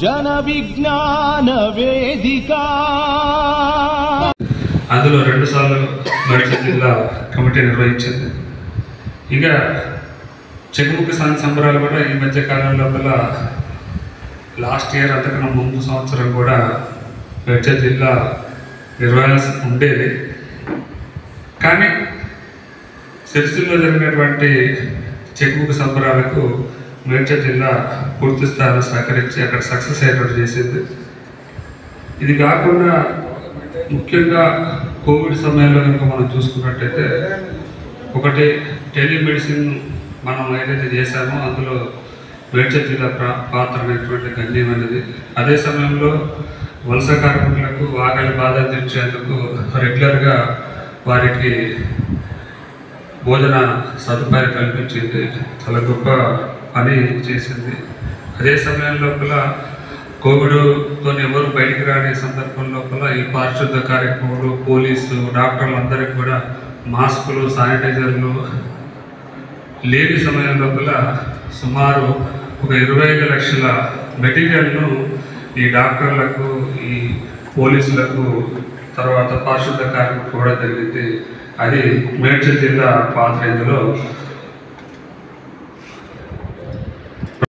జన విజ్ఞాన వేదిక. అందులో 2 సార్లు మేడ్చల్ జిల్లా కమిటీ నిర్వహించింది. ఇక చెకుముకి సంబరాలు కూడా ఈ మధ్య కాలం లోపల లాస్ట్ ఇయర్ అంతకన్నా ముందు సంవత్సరం కూడా మేడ్చల్ జిల్లా నిర్వహించాల్సి ఉండేది. కానీ సిరిసిల్లో జరిగినటువంటి చెకుముకి సంబరాలకు మేడ్చల్ జిల్లా పూర్తి స్థాయిలో సహకరించి అక్కడ సక్సెస్ అయ్యేటట్టు చేసింది. ఇది కాకుండా ముఖ్యంగా కోవిడ్ సమయంలో కనుక మనం చూసుకున్నట్టయితే ఒకటి టెలిమెడిసిన్ మనం ఏదైతే చేశామో అందులో మేడ్చల్ జిల్లా పాత్ర అనేటువంటి గణనీయమైనది. అదే సమయంలో వలస కార్మికులకు ఆకలి బాధ తీర్చేందుకు రెగ్యులర్గా వారికి భోజన సదుపాయం కల్పించింది. చాలా గొప్ప పని చేసింది. అదే సమయం లోపల కోవిడ్తో ఎవరు బయటికి రాని సందర్భం లోపల ఈ పారిశుద్ధ కార్యక్రమాలు, పోలీసు, డాక్టర్లు అందరికీ కూడా మాస్కులు, శానిటైజర్లు లేని సమయం లోపల సుమారు ఒక 25 లక్షల మెటీరియల్ను ఈ డాక్టర్లకు, ఈ పోలీసులకు, తర్వాత పారిశుద్ధ కార్యక్రమం కూడా జరిగింది. అది మేడ్చల్ జిల్లా పాత్ర ఇందులో